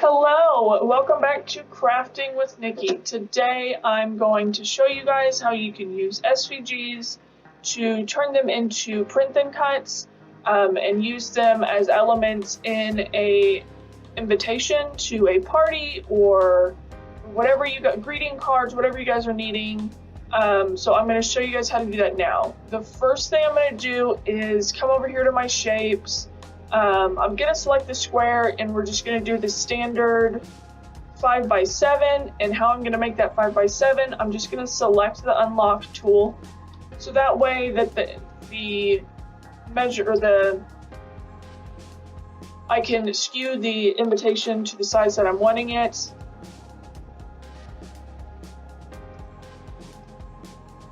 Hello, welcome back to Crafting with Nikki. Today I'm going to show you guys how you can use SVGs to turn them into print and cuts and use them as elements in a invitation to a party or whatever you got, greeting cards, whatever you guys are needing. So I'm going to show you guys how to do that now. The first thing I'm going to do is come over here to my shapes. I'm going to select the square and we're just going to do the standard 5x7. And how I'm going to make that 5x7, I'm just going to select the unlock tool. So that way that the measure, or I can skew the invitation to the size that I'm wanting it.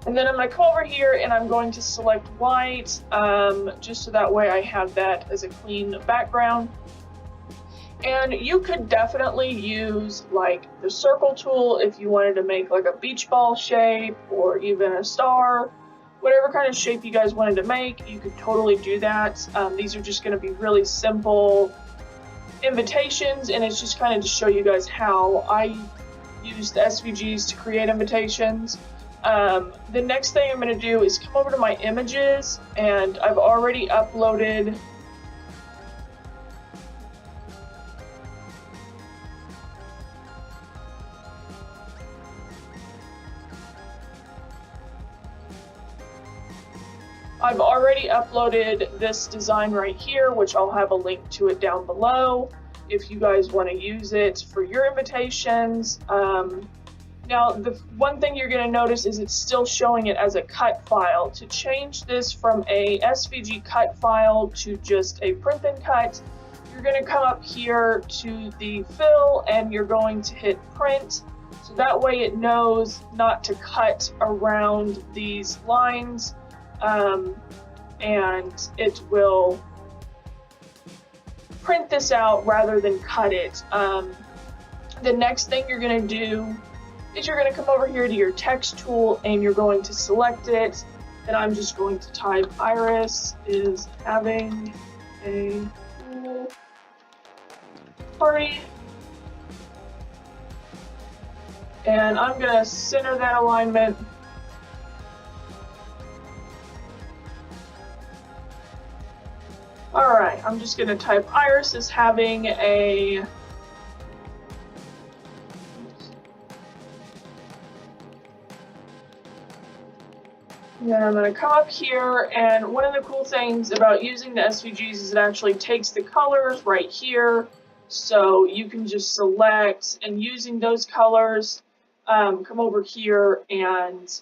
And then I'm going to come over here and I'm going to select white, just so that way I have that as a clean background. And you could definitely use like the circle tool if you wanted to make like a beach ball shape or even a star. Whatever kind of shape you guys wanted to make, you could totally do that. These are just going to be really simple invitations, and it's just kind of to show you guys how I use the SVGs to create invitations. The next thing I'm going to do is come over to my images, and I've already uploaded this design right here, which I'll have a link to it down below if you guys want to use it for your invitations. Now, the one thing you're going to notice is it's still showing it as a cut file. To change this from a SVG cut file to just a print and cut, you're going to come up here to the fill and you're going to hit print. So that way it knows not to cut around these lines, and it will print this out rather than cut it. The next thing you're going to do is you're going to come over here to your text tool and you're going to select it, and I'm just going to type Iris is having a pool party, and I'm going to center that alignment. Alright, I'm just going to type Iris is having a Then I'm going to come up here, and one of the cool things about using the SVGs is it actually takes the colors right here, so you can just select, and using those colors, come over here and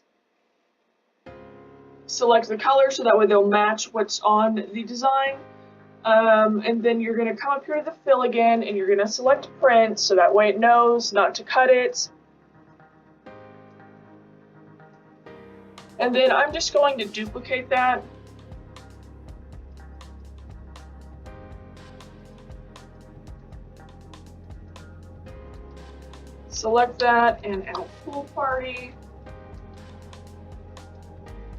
select the color so that way they'll match what's on the design. And then you're going to come up here to the fill again, and you're going to select print so that way it knows not to cut it. And then I'm just going to duplicate that. Select that and add pool party.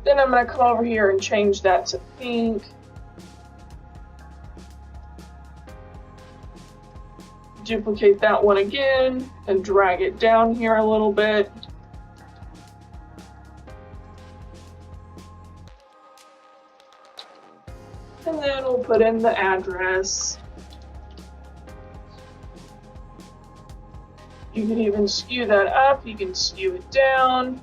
Then I'm going to come over here and change that to pink. Duplicate that one again and drag it down here a little bit. And then we'll put in the address. You can even skew that up, you can skew it down.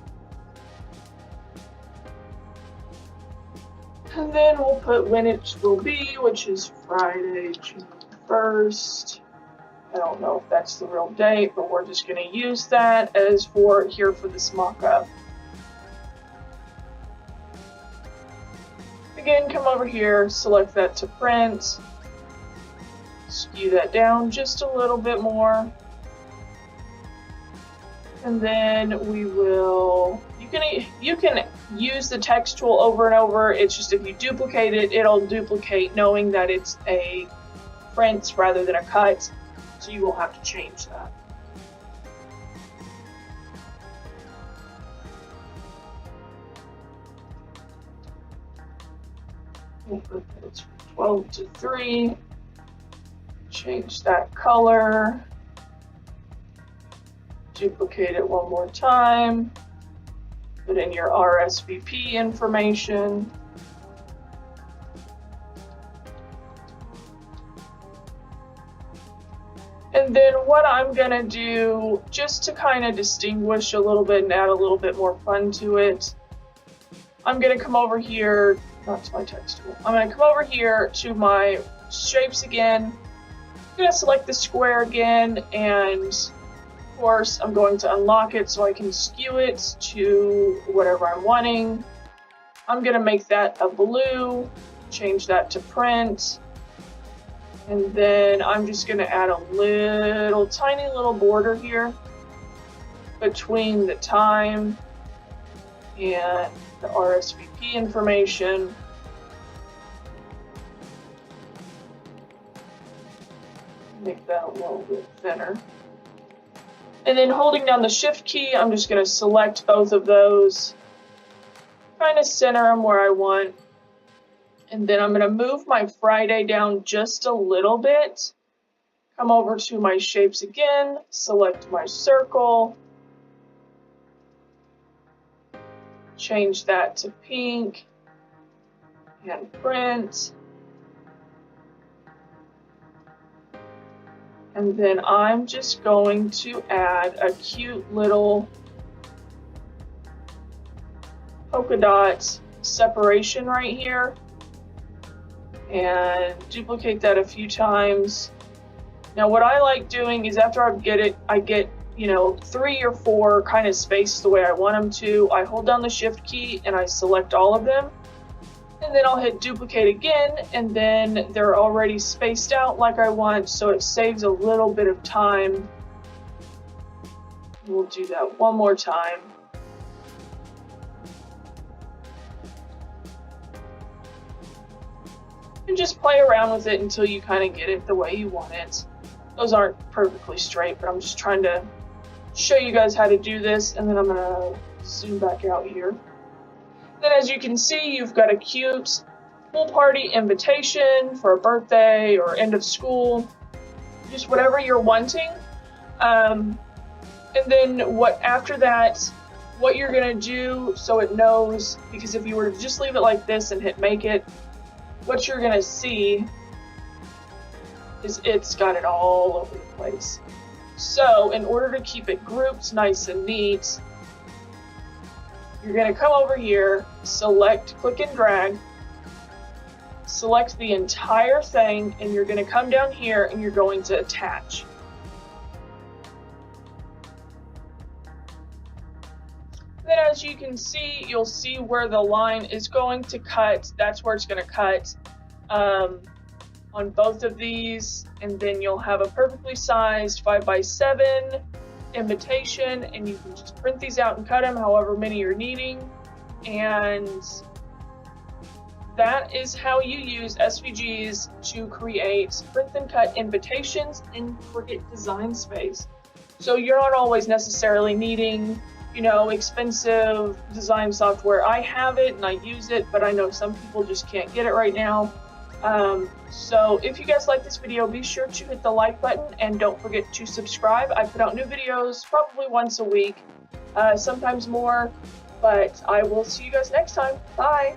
And then we'll put when it will be, which is Friday, June 1st. I don't know if that's the real date, but we're just going to use that as for here for this mock-up. Again, come over here, select that to print, skew that down just a little bit more, and then we will, you can use the text tool over and over. It's just if you duplicate it, it'll duplicate knowing that it's a print rather than a cut, so you will have to change that. We'll put that it's from 12 to 3. Change that color. Duplicate it one more time. Put in your RSVP information. And then what I'm gonna do, just to kind of distinguish a little bit and add a little bit more fun to it, I'm gonna come over here, not to my text tool, I'm gonna come over here to my shapes again. I'm gonna select the square again, and of course I'm going to unlock it so I can skew it to whatever I'm wanting. I'm gonna make that a blue, change that to print. And then I'm just going to add a little tiny little border here between the time and the RSVP information. Make that a little bit thinner. And then holding down the Shift key, I'm just going to select both of those, kind of center them where I want. And then I'm going to move my Friday down just a little bit. Come over to my shapes again, select my circle. Change that to pink. And print. And then I'm just going to add a cute little polka dot separation right here. And duplicate that a few times. Now what I like doing is after I get, you know, 3 or 4 kind of spaced the way I want them to, I hold down the Shift key and I select all of them. And then I'll hit duplicate again, and then they're already spaced out like I want, so it saves a little bit of time. We'll do that one more time. And just play around with it until you kind of get it the way you want it. Those aren't perfectly straight, but I'm just trying to show you guys how to do this, and then I'm going to zoom back out here. Then as you can see, you've got a cute pool party invitation for a birthday or end of school, just whatever you're wanting. And then after that, what you're going to do so it knows, because if you were to just leave it like this and hit make it, what you're going to see is it's got it all over the place. So in order to keep it grouped nice and neat, you're going to come over here, select, click and drag, select the entire thing, and you're going to come down here and you're going to attach. Then as you can see, you'll see where the line is going to cut. That's where it's going to cut on both of these. And then you'll have a perfectly sized 5x7 invitation, and you can just print these out and cut them however many you're needing. And that is how you use SVGs to create print and cut invitations in Cricut Design Space. So you're not always necessarily needing, you know, expensive design software. I have it and I use it, but I know some people just can't get it right now. So if you guys like this video, be sure to hit the like button and don't forget to subscribe. I put out new videos probably once a week, sometimes more, but I will see you guys next time. Bye!